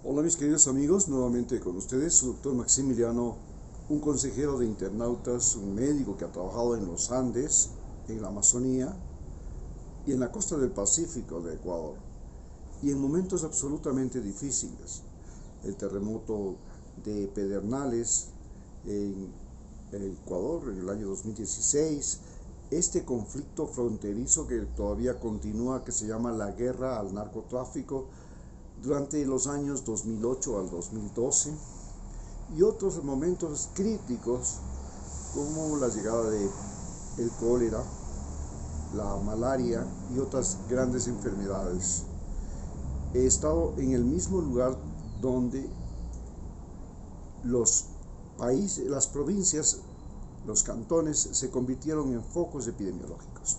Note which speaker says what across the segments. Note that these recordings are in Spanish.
Speaker 1: Hola mis queridos amigos, nuevamente con ustedes, su doctor Maximiliano, un consejero de internautas, un médico que ha trabajado en los Andes, en la Amazonía y en la costa del Pacífico de Ecuador, y en momentos absolutamente difíciles. El terremoto de Pedernales en Ecuador en el año 2016, este conflicto fronterizo que todavía continúa, que se llama la guerra al narcotráfico, durante los años 2008 al 2012, y otros momentos críticos como la llegada de el cólera, la malaria y otras grandes enfermedades. He estado en el mismo lugar donde los países, las provincias, los cantones se convirtieron en focos epidemiológicos.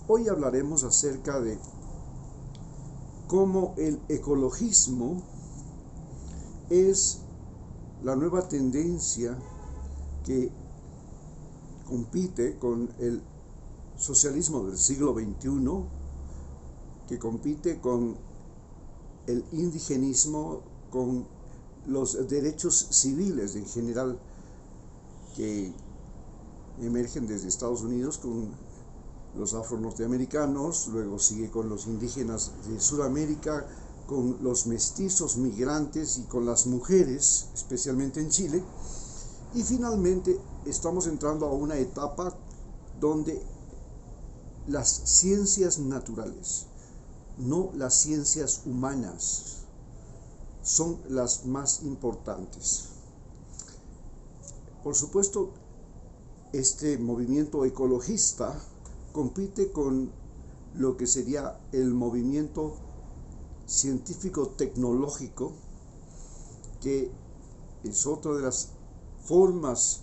Speaker 1: Hoy hablaremos acerca de cómo el ecologismo es la nueva tendencia que compite con el socialismo del siglo XXI, que compite con el indigenismo, con los derechos civiles en general que emergen desde Estados Unidos con los afro-norteamericanos, luego sigue con los indígenas de Sudamérica, con los mestizos migrantes y con las mujeres, especialmente en Chile, y finalmente estamos entrando a una etapa donde las ciencias naturales, no las ciencias humanas, son las más importantes. Por supuesto, este movimiento ecologista compite con lo que sería el movimiento científico-tecnológico, que es otra de las formas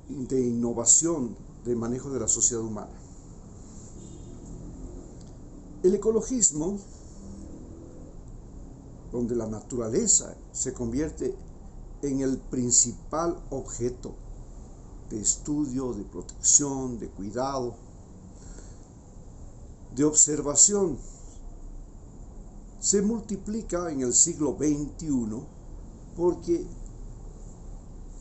Speaker 1: de innovación de manejo de la sociedad humana. El ecologismo, donde la naturaleza se convierte en el principal objeto de estudio, de protección, de cuidado, de observación, se multiplica en el siglo XXI porque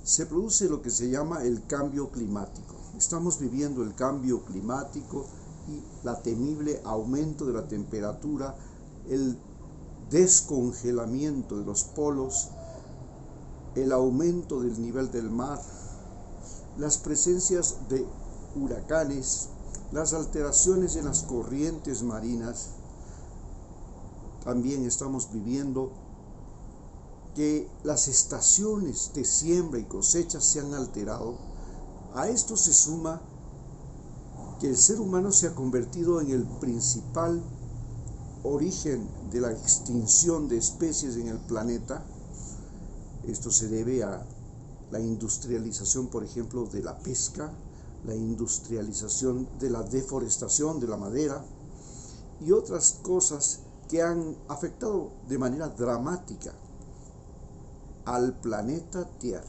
Speaker 1: se produce lo que se llama el cambio climático. Estamos viviendo el cambio climático y la temible aumento de la temperatura, el descongelamiento de los polos, el aumento del nivel del mar, las presencias de huracanes, las alteraciones en las corrientes marinas. También estamos viviendo que las estaciones de siembra y cosecha se han alterado. A esto se suma que el ser humano se ha convertido en el principal origen de la extinción de especies en el planeta. Esto se debe a la industrialización, por ejemplo, de la pesca, la industrialización de la deforestación de la madera y otras cosas que han afectado de manera dramática al planeta Tierra.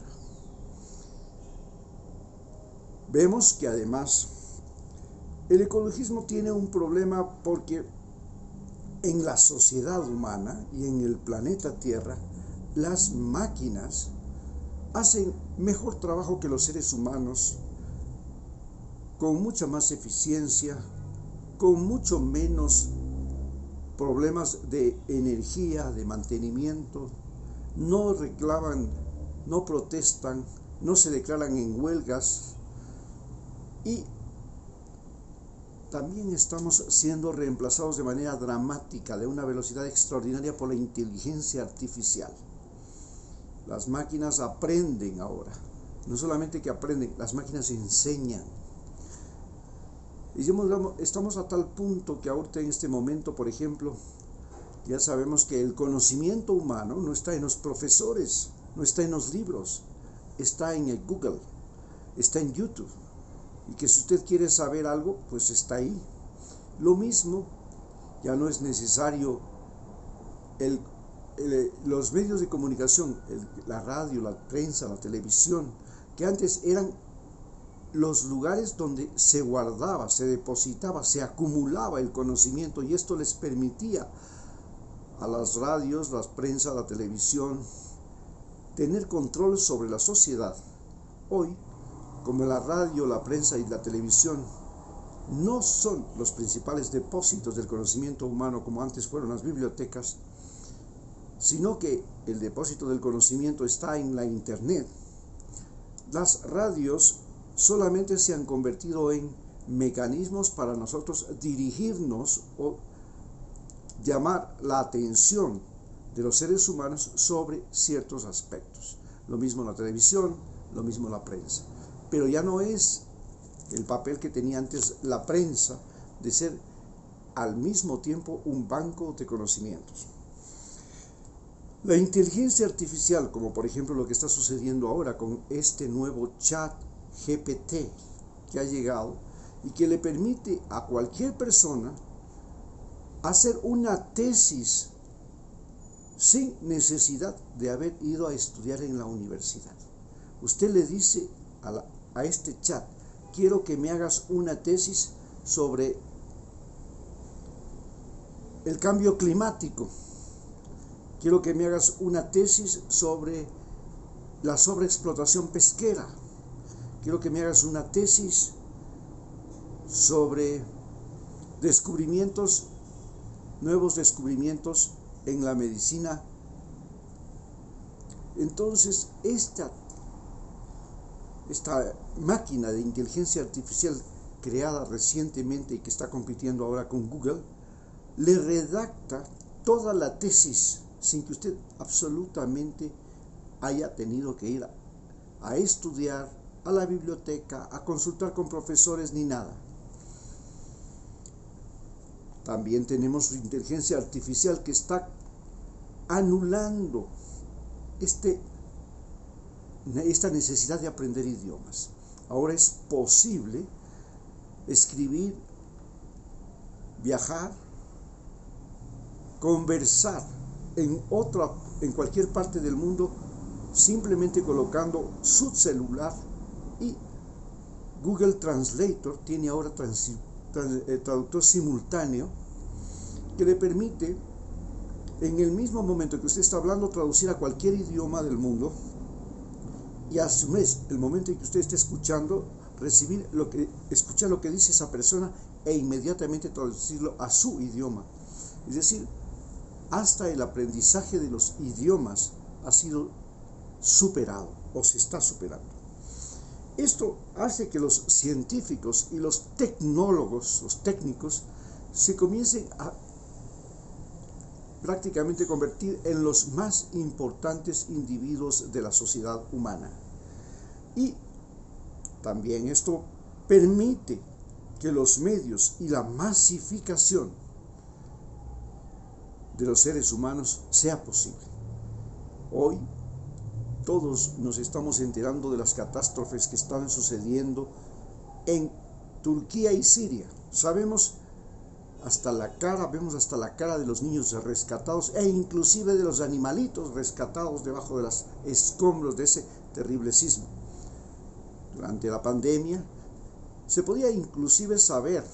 Speaker 1: Vemos que además el ecologismo tiene un problema porque en la sociedad humana y en el planeta Tierra las máquinas hacen mejor trabajo que los seres humanos, con mucha más eficiencia, con mucho menos problemas de energía, de mantenimiento, no reclaman, no protestan, no se declaran en huelgas, y también estamos siendo reemplazados de manera dramática, de una velocidad extraordinaria, por la inteligencia artificial. Las máquinas aprenden ahora, no solamente que aprenden, las máquinas enseñan. Y estamos a tal punto que ahorita en este momento, por ejemplo, ya sabemos que el conocimiento humano no está en los profesores, no está en los libros, está en el Google, está en YouTube. Y que si usted quiere saber algo, pues está ahí. Lo mismo, ya no es necesario los medios de comunicación, la radio, la prensa, la televisión, que antes eran los lugares donde se guardaba, se depositaba, se acumulaba el conocimiento, y esto les permitía a las radios, la prensa, la televisión, tener control sobre la sociedad. Hoy, como la radio, la prensa y la televisión no son los principales depósitos del conocimiento humano como antes fueron las bibliotecas, sino que el depósito del conocimiento está en la internet, las radios solamente se han convertido en mecanismos para nosotros dirigirnos o llamar la atención de los seres humanos sobre ciertos aspectos. Lo mismo la televisión, lo mismo la prensa. Pero ya no es el papel que tenía antes la prensa de ser al mismo tiempo un banco de conocimientos. La inteligencia artificial, como por ejemplo lo que está sucediendo ahora con este nuevo chat GPT que ha llegado y que le permite a cualquier persona hacer una tesis sin necesidad de haber ido a estudiar en la universidad. Usted le dice a este chat: quiero que me hagas una tesis sobre el cambio climático, quiero que me hagas una tesis sobre la sobreexplotación pesquera, quiero que me hagas una tesis sobre nuevos descubrimientos en la medicina. Entonces, esta máquina de inteligencia artificial creada recientemente y que está compitiendo ahora con Google, le redacta toda la tesis sin que usted absolutamente haya tenido que ir a estudiar a la biblioteca, a consultar con profesores ni nada. También tenemos inteligencia artificial que está anulando esta necesidad de aprender idiomas. Ahora es posible escribir, viajar, conversar en cualquier parte del mundo simplemente colocando su celular, y Google Translator tiene ahora traductor simultáneo que le permite en el mismo momento que usted está hablando traducir a cualquier idioma del mundo, y a su vez el momento en que usted esté escuchando escuchar lo que dice esa persona e inmediatamente traducirlo a su idioma. Es decir, hasta el aprendizaje de los idiomas ha sido superado o se está superando. Esto hace que los científicos y los tecnólogos, los técnicos, se comiencen a prácticamente convertir en los más importantes individuos de la sociedad humana. Y también esto permite que los medios y la masificación de los seres humanos sea posible. Hoy todos nos estamos enterando de las catástrofes que están sucediendo en Turquía y Siria. Vemos hasta la cara de los niños rescatados e inclusive de los animalitos rescatados debajo de los escombros de ese terrible sismo. Durante la pandemia se podía inclusive saber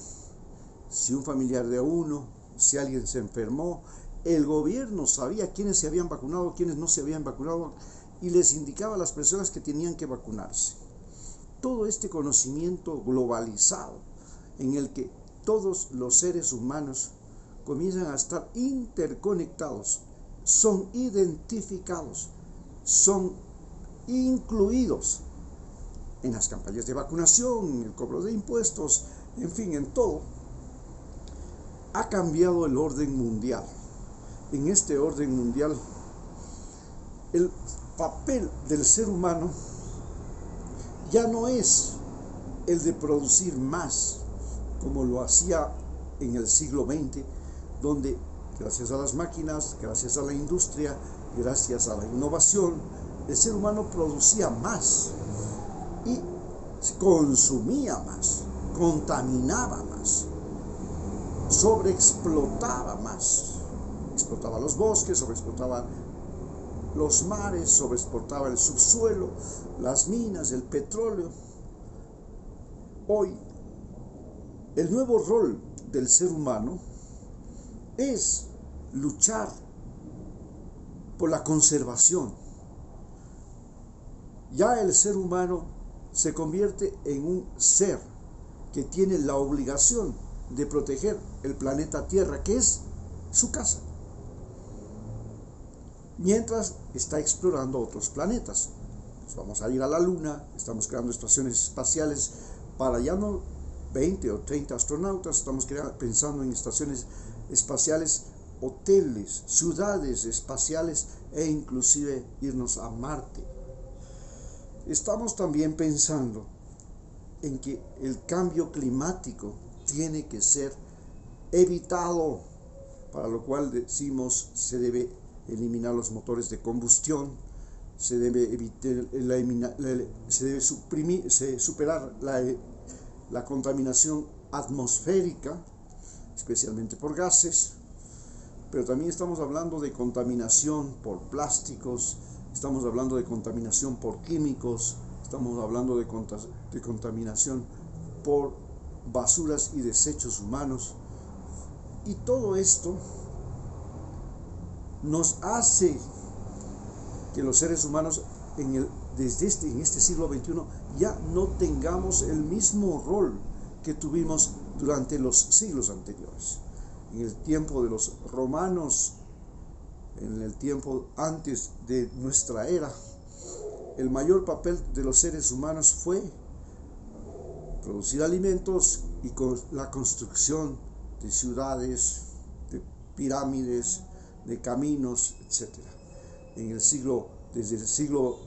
Speaker 1: si un familiar de uno, si alguien se enfermó. El gobierno sabía quiénes se habían vacunado, quiénes no se habían vacunado, y les indicaba a las personas que tenían que vacunarse. Todo este conocimiento globalizado en el que todos los seres humanos comienzan a estar interconectados, son identificados, son incluidos en las campañas de vacunación, en el cobro de impuestos, en fin, en todo, ha cambiado el orden mundial. En este orden mundial, el papel del ser humano ya no es el de producir más, como lo hacía en el siglo XX, donde gracias a las máquinas, gracias a la industria, gracias a la innovación, el ser humano producía más y consumía más, contaminaba más, sobreexplotaba más. Explotaba los bosques, sobreexplotaba los mares, sobreexplotaba el subsuelo, las minas, el petróleo. Hoy, el nuevo rol del ser humano es luchar, por la conservación. Ya el ser humano se convierte en un ser que tiene la obligación de proteger el planeta Tierra, que es su casa, mientras está explorando otros planetas. Pues vamos a ir a la Luna, estamos creando estaciones espaciales para ya no 20 o 30 astronautas, estamos pensando en estaciones espaciales, hoteles, ciudades espaciales e inclusive irnos a Marte. Estamos también pensando en que el cambio climático tiene que ser evitado, para lo cual decimos se debe eliminar los motores de combustión, se debe superar la contaminación atmosférica, especialmente por gases, pero también estamos hablando de contaminación por plásticos, estamos hablando de contaminación por químicos, estamos hablando de contaminación por basuras y desechos humanos. Y todo esto nos hace que los seres humanos en este siglo XXI ya no tengamos el mismo rol que tuvimos durante los siglos anteriores. En el tiempo de los romanos, en el tiempo antes de nuestra era, el mayor papel de los seres humanos fue producir alimentos y con la construcción de ciudades, de pirámides, de caminos, etc. Desde el siglo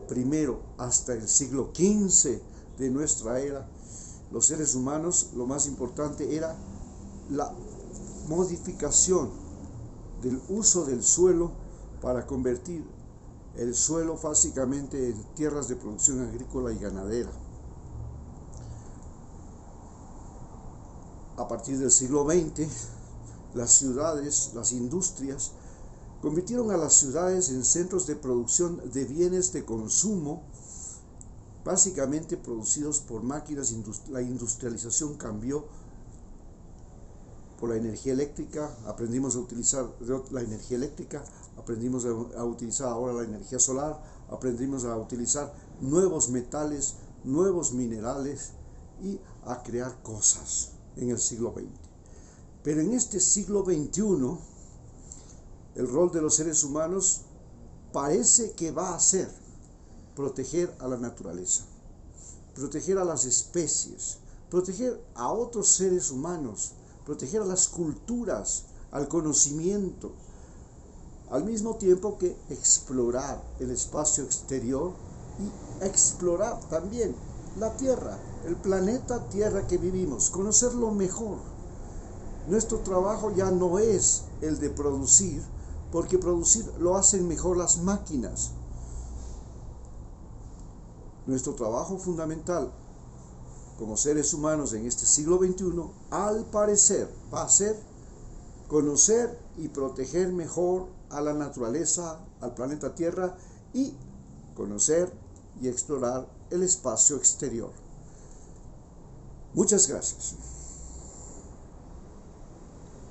Speaker 1: I hasta el siglo XV de nuestra era, los seres humanos, lo más importante era la modificación del uso del suelo para convertir el suelo básicamente en tierras de producción agrícola y ganadera. A partir del siglo XX, las ciudades, las industrias, convirtieron a las ciudades en centros de producción de bienes de consumo, básicamente producidos por máquinas. La industrialización cambió por la energía eléctrica, aprendimos a utilizar la energía eléctrica, aprendimos a utilizar ahora la energía solar, aprendimos a utilizar nuevos metales, nuevos minerales y a crear cosas en el siglo XX. Pero en este siglo XXI, el rol de los seres humanos parece que va a ser proteger a la naturaleza, proteger a las especies, proteger a otros seres humanos, proteger a las culturas, al conocimiento, al mismo tiempo que explorar el espacio exterior y explorar también la Tierra, el planeta Tierra que vivimos, conocerlo mejor. Nuestro trabajo ya no es el de producir, porque producir lo hacen mejor las máquinas. Nuestro trabajo fundamental como seres humanos en este siglo XXI, al parecer, va a ser conocer y proteger mejor a la naturaleza, al planeta Tierra, y conocer y explorar el espacio exterior. Muchas gracias.